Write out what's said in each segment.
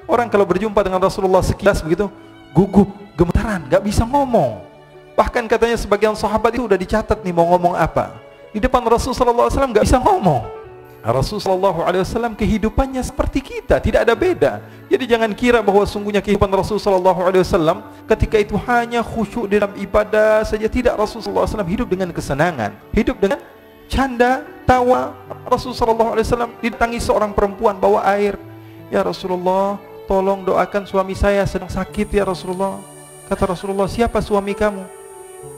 Orang kalau berjumpa dengan Rasulullah sekilas begitu, gugup, gemetaran, gak bisa ngomong. Bahkan katanya sebagian sahabat itu udah dicatat nih mau ngomong apa. Di depan Rasulullah SAW gak bisa ngomong. Rasulullah SAW kehidupannya seperti kita, tidak ada beda. Jadi jangan kira bahwa sungguhnya kehidupan Rasulullah SAW ketika itu hanya khusyuk dalam ibadah saja. Tidak, Rasulullah SAW hidup dengan kesenangan, hidup dengan canda, tawa. Rasulullah SAW didatangi seorang perempuan bawa air. Ya Rasulullah, tolong doakan suami saya sedang sakit ya Rasulullah. Kata Rasulullah, siapa suami kamu?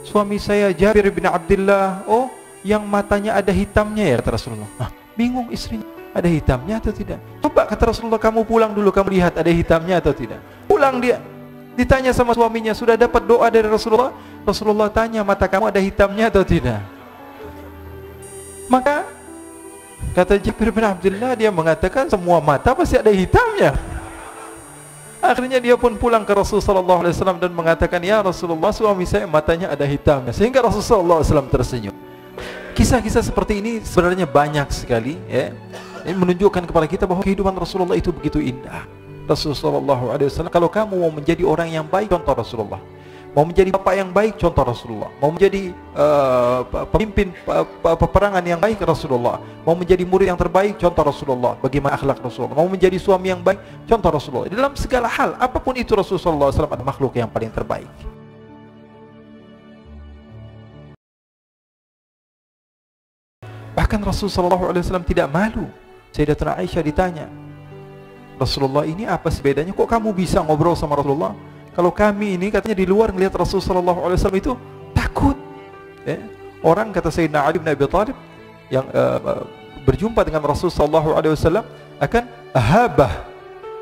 Suami saya Jabir bin Abdullah. Oh, yang matanya ada hitamnya ya, kata Rasulullah. Bingung istrinya, ada hitamnya atau tidak? Coba, kata Rasulullah, kamu pulang dulu, kamu lihat ada hitamnya atau tidak. Pulang dia, ditanya sama suaminya, sudah dapat doa dari Rasulullah? Rasulullah tanya, mata kamu ada hitamnya atau tidak? Maka kata Jabir bin Abdullah, dia mengatakan semua mata pasti ada hitamnya. Akhirnya dia pun pulang ke Rasulullah SAW dan mengatakan, ya Rasulullah, suami saya matanya ada hitamnya. Sehingga Rasulullah SAW tersenyum. Kisah-kisah seperti ini sebenarnya banyak sekali, ya. Ini menunjukkan kepada kita bahwa kehidupan Rasulullah itu begitu indah. Rasulullah SAW, kalau kamu mau menjadi orang yang baik, contoh Rasulullah. Mau menjadi bapak yang baik, contoh Rasulullah. Mau menjadi pemimpin peperangan yang baik, Rasulullah. Mau menjadi murid yang terbaik, contoh Rasulullah. Bagaimana akhlak Rasulullah. Mau menjadi suami yang baik, contoh Rasulullah. Dalam segala hal, apapun itu Rasulullah SAW adalah makhluk yang paling terbaik. Bahkan Rasulullah SAW tidak malu. Sayyidatuna Aisyah ditanya, Rasulullah, ini apa sih bedanya? Kok kamu bisa ngobrol sama Rasulullah? Kalau kami ini katanya di luar melihat Rasulullah SAW itu takut. Orang, kata Sayyidina Ali bin Abi Thalib yang berjumpa dengan Rasulullah SAW akan ahabah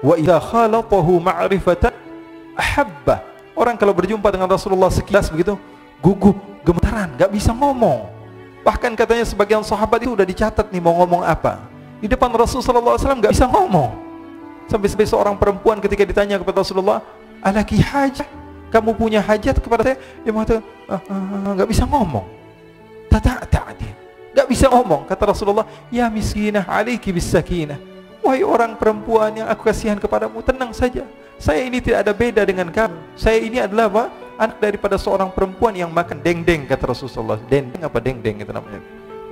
wa idza khalatahu ma'rifatan ahabbah. Orang kalau berjumpa dengan Rasulullah sekilas begitu, gugup, gemetaran, gak bisa ngomong. Bahkan katanya sebagian sahabat itu udah dicatat nih mau ngomong apa. Di depan Rasulullah SAW gak bisa ngomong. Sampai seorang perempuan ketika ditanya kepada Rasulullah, alaki hajat, kamu punya hajat kepada saya? Dia mengatakan, gak bisa ngomong. Dia gak bisa ngomong. Kata Rasulullah, ya miskinah alaiki bis sakinah. Wahai orang perempuan yang aku kasihan kepadamu, tenang saja. Saya ini tidak ada beda dengan kamu. Saya ini adalah apa? Anak daripada seorang perempuan yang makan dendeng, kata Rasulullah. Dendeng apa dendeng itu namanya?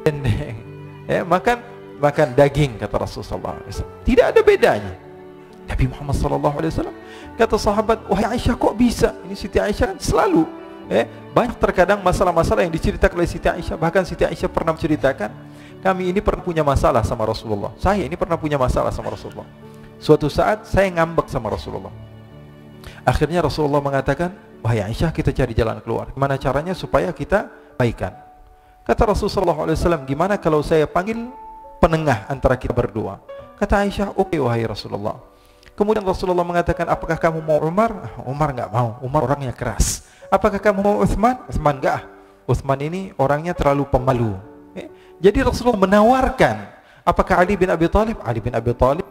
Dendeng. Ya, makan daging, kata Rasulullah. Tidak ada bedanya. Nabi Muhammad SAW kata sahabat, wahai Aisyah, kok bisa? Ini Siti Aisyah kan selalu banyak terkadang masalah-masalah yang diceritakan oleh Siti Aisyah. Bahkan Siti Aisyah pernah menceritakan, kami ini pernah punya masalah sama Rasulullah. Saya ini pernah punya masalah sama Rasulullah. Suatu saat saya ngambek sama Rasulullah. Akhirnya Rasulullah mengatakan, wahai Aisyah, kita cari jalan keluar. Gimana caranya supaya kita baikan? Kata Rasulullah SAW, gimana kalau saya panggil penengah antara kita berdua? Kata Aisyah, oke wahai Rasulullah. Kemudian Rasulullah mengatakan, apakah kamu mau Umar? Umar nggak mau, Umar orangnya keras. Apakah kamu mau Uthman? Uthman nggak. Uthman ini orangnya terlalu pemalu. Jadi Rasulullah menawarkan, apakah Ali bin Abi Thalib? Ali bin Abi Thalib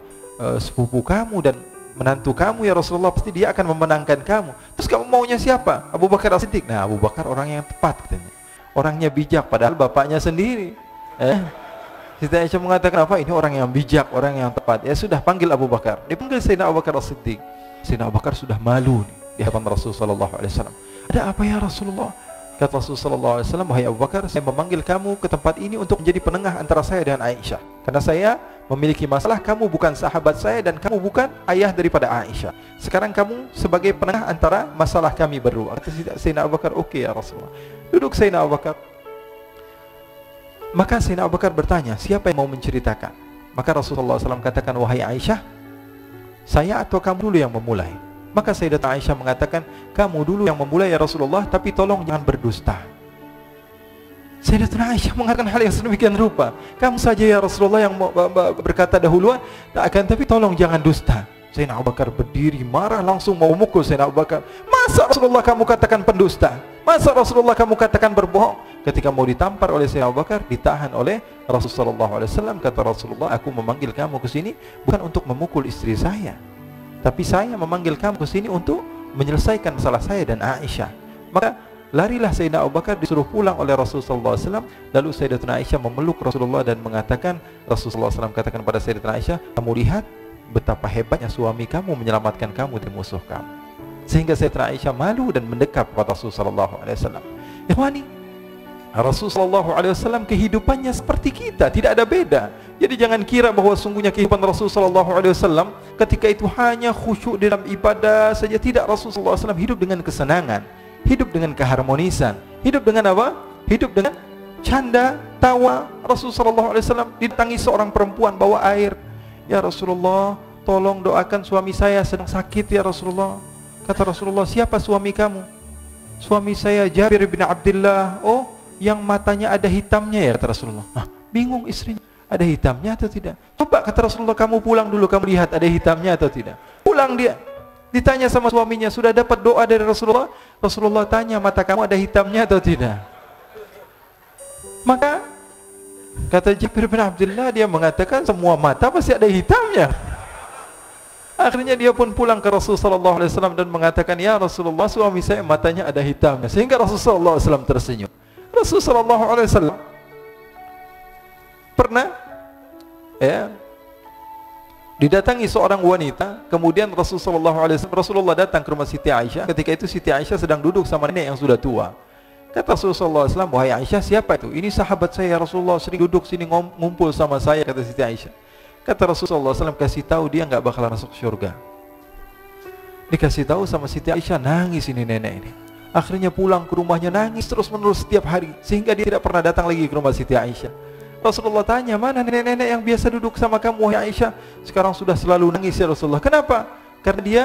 sepupu kamu dan menantu kamu ya Rasulullah, pasti dia akan memenangkan kamu. Terus kamu maunya siapa? Abu Bakar As-Siddiq. Nah, Abu Bakar orang yang tepat katanya. Orangnya bijak, padahal bapaknya sendiri. Siti Aisyah mengatakan apa? Ini orang yang bijak, orang yang tepat. Ya sudah, panggil Abu Bakar. Dipanggil Sayyidina Abu Bakar As-Siddiq. Sayyidina Abu Bakar sudah malu nih di hadapan Rasulullah SAW. Ada apa ya Rasulullah? Kata Rasulullah SAW, wahai Abu Bakar, saya memanggil kamu ke tempat ini untuk menjadi penengah antara saya dan Aisyah. Karena saya memiliki masalah, kamu bukan sahabat saya dan kamu bukan ayah daripada Aisyah. Sekarang kamu sebagai penengah antara masalah kami berdua. Kata Sayyidina Abu Bakar, oke ya Rasulullah. Duduk Sayyidina Abu Bakar. Maka Sayyidina Abu Bakar bertanya, siapa yang mau menceritakan? Maka Rasulullah SAW katakan, wahai Aisyah, saya atau kamu dulu yang memulai? Maka Sayyidatuna Aisyah mengatakan, kamu dulu yang memulai ya Rasulullah, tapi tolong jangan berdusta. Sayyidatuna Aisyah mengatakan hal yang sedemikian rupa, kamu saja ya Rasulullah yang berkata dahuluan, tak akan, tapi tolong jangan dusta. Sayyidina Abu Bakar berdiri marah, langsung mau memukul Sayyidina Abu Bakar. Masa Rasulullah kamu katakan pendusta? Masa Rasulullah kamu katakan berbohong? Ketika mau ditampar oleh Sayyidina Abu Bakar, ditahan oleh Rasulullah SAW. Kata Rasulullah, aku memanggil kamu ke sini bukan untuk memukul istri saya, tapi saya memanggil kamu ke sini untuk menyelesaikan masalah saya dan Aisyah. Maka larilah Sayyidina Abu Bakar, disuruh pulang oleh Rasulullah SAW. Lalu Sayyidatuna Aisyah memeluk Rasulullah dan mengatakan, Rasulullah SAW katakan pada Sayyidatuna Aisyah, kamu lihat betapa hebatnya suami kamu menyelamatkan kamu dari musuh kamu. Sehingga Sayyidatina Aisyah malu dan mendekap kepada Rasulullah SAW. Ikhwani, Rasulullah SAW kehidupannya seperti kita, tidak ada beda. Jadi jangan kira bahwa sungguhnya kehidupan Rasulullah SAW ketika itu hanya khusyuk dalam ibadah saja. Tidak, Rasulullah SAW hidup dengan kesenangan, hidup dengan keharmonisan, hidup dengan apa? Hidup dengan canda, tawa. Rasulullah SAW didatangi seorang perempuan bawa air. Ya Rasulullah, tolong doakan suami saya sedang sakit ya Rasulullah. Kata Rasulullah, siapa suami kamu? Suami saya Jabir bin Abdullah. Oh, yang matanya ada hitamnya ya, kata Rasulullah. Bingung istrinya, ada hitamnya atau tidak? Coba, kata Rasulullah, kamu pulang dulu, kamu lihat ada hitamnya atau tidak. Pulang dia, ditanya sama suaminya, sudah dapat doa dari Rasulullah? Rasulullah tanya, mata kamu ada hitamnya atau tidak? Maka kata Jabir bin Abdullah, dia mengatakan semua mata pasti ada hitamnya. Akhirnya dia pun pulang ke Rasulullah SAW dan mengatakan, ya Rasulullah, suami saya matanya ada hitamnya. Sehingga Rasulullah SAW tersenyum. Rasulullah SAW pernah didatangi seorang wanita. Kemudian Rasulullah datang ke rumah Siti Aisyah. Ketika itu Siti Aisyah sedang duduk sama nenek yang sudah tua. Kata Rasulullah SAW, wahai Aisyah, siapa itu? Ini sahabat saya, Rasulullah sering duduk sini ngumpul sama saya, kata Siti Aisyah. Kata Rasulullah SAW, kasih tahu dia nggak bakal masuk surga. Dikasih tahu sama Siti Aisyah, nangis ini nenek ini. Akhirnya pulang ke rumahnya nangis terus menerus setiap hari, sehingga dia tidak pernah datang lagi ke rumah Siti Aisyah. Rasulullah tanya, mana nenek-nenek yang biasa duduk sama kamu wahai Aisyah? Sekarang sudah selalu nangis ya Rasulullah. Kenapa? Karena dia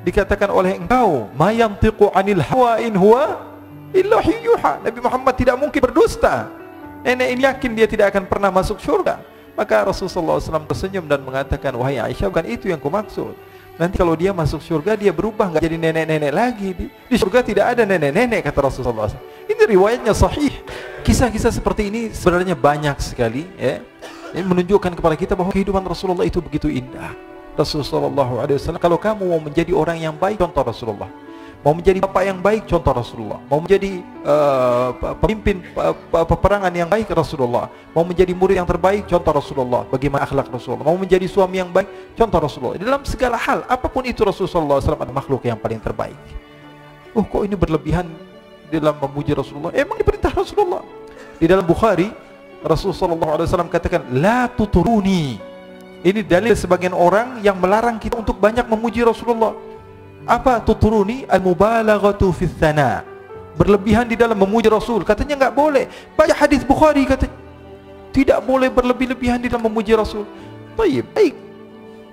dikatakan oleh engkau, ma yantiqu anil hawa in huwa illa yuha. Nabi Muhammad tidak mungkin berdusta. Nenek ini yakin dia tidak akan pernah masuk surga. Maka Rasulullah SAW tersenyum dan mengatakan, wahai Aisyah, bukan itu yang kumaksud. Nanti kalau dia masuk surga, dia berubah, nggak jadi nenek-nenek lagi. Di surga tidak ada nenek-nenek, kata Rasulullah SAW. Ini riwayatnya sahih. Kisah-kisah seperti ini sebenarnya banyak sekali, ya. Ini menunjukkan kepada kita bahwa kehidupan Rasulullah itu begitu indah. Rasulullah SAW, kalau kamu mau menjadi orang yang baik, contoh Rasulullah. Mau menjadi bapak yang baik, contoh Rasulullah. Mau menjadi pemimpin peperangan yang baik, Rasulullah. Mau menjadi murid yang terbaik, contoh Rasulullah. Bagaimana akhlak Rasulullah. Mau menjadi suami yang baik, contoh Rasulullah. Dalam segala hal, apapun itu Rasulullah SAW adalah makhluk yang paling terbaik. Kok ini berlebihan dalam memuji Rasulullah? Emang diperintah Rasulullah. Di dalam Bukhari, Rasulullah SAW katakan, la tuturuni. Ini dalil sebagian orang yang melarang kita untuk banyak memuji Rasulullah. Apa tuturuni? Al-mubalaghatu fi tsana. Berlebihan di dalam memuji Rasul. Katanya enggak boleh. Baca hadis Bukhari katanya tidak boleh berlebih-lebihan di dalam memuji Rasul. Baik.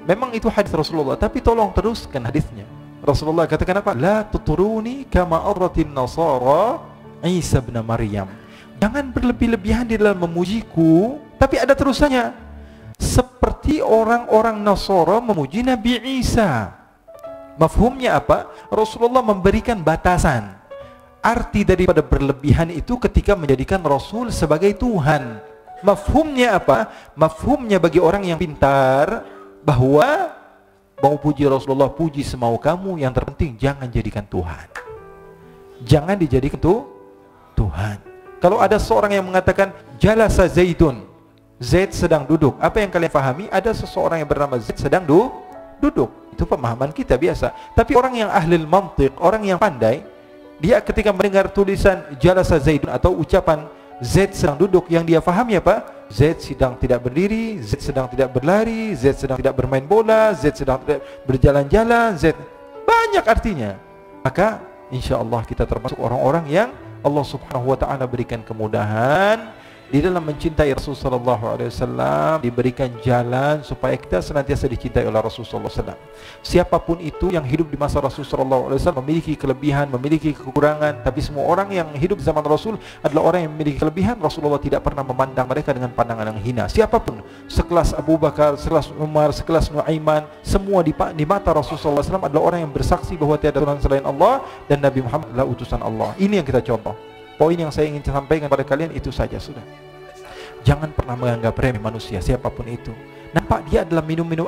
Memang itu hadis Rasulullah, tapi tolong teruskan hadisnya. Rasulullah katakan apa? La tuturuni kama arratin nasara Isa bin Maryam. Jangan berlebih-lebihan di dalam memujiku, tapi ada terusannya. Seperti orang-orang Nasara memuji Nabi Isa. Mafhumnya apa? Rasulullah memberikan batasan. Arti daripada berlebihan itu ketika menjadikan Rasul sebagai Tuhan. Mafhumnya apa? Mafhumnya bagi orang yang pintar, bahwa mau puji Rasulullah, puji semau kamu. Yang terpenting jangan jadikan Tuhan. Jangan dijadikan Tuhan. Kalau ada seorang yang mengatakan jalasa Zaidun, Zaid sedang duduk, apa yang kalian pahami? Ada seseorang yang bernama Zaid sedang duduk. Itu pemahaman kita biasa. Tapi orang yang ahli mantiq, orang yang pandai, dia ketika mendengar tulisan jalasa Zaidun atau ucapan Zaid sedang duduk, yang dia pahami apa? Zaid sedang tidak berdiri, Zaid sedang tidak berlari, Zaid sedang tidak bermain bola, Zaid sedang tidak berjalan-jalan, Zaid banyak artinya. Maka insya Allah kita termasuk orang-orang yang Allah Subhanahu wa ta'ala berikan kemudahan di dalam mencintai Rasulullah SAW, diberikan jalan supaya kita senantiasa dicintai oleh Rasulullah SAW. Siapapun itu yang hidup di masa Rasulullah SAW memiliki kelebihan, memiliki kekurangan, tapi semua orang yang hidup di zaman Rasul adalah orang yang memiliki kelebihan. Rasulullah tidak pernah memandang mereka dengan pandangan yang hina. Siapapun, sekelas Abu Bakar, sekelas Umar, sekelas Nuaiman, semua di mata Rasulullah SAW adalah orang yang bersaksi bahwa tiada Tuhan selain Allah dan Nabi Muhammad adalah utusan Allah. Ini yang kita contoh. Poin yang saya ingin sampaikan kepada kalian itu saja sudah. Jangan pernah menganggap remeh manusia siapapun itu. Nampak dia adalah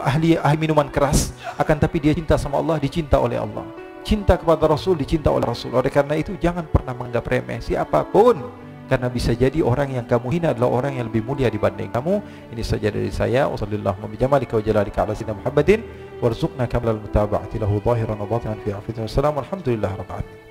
ahli minuman keras, akan tapi dia cinta sama Allah, dicinta oleh Allah. Cinta kepada Rasul, dicinta oleh Rasul. Oleh karena itu jangan pernah menganggap remeh siapapun Karena bisa jadi orang yang kamu hina adalah orang yang lebih mulia dibanding kamu. Ini saja dari saya. Wassallallahu bijamalika wa jalalika ala sayyidina Muhammadin warzuqna kamilal mutaba'ati lahu zahiran wa batinan fi afiyatin. Wassalamu alhamdulillah rabbil alamin.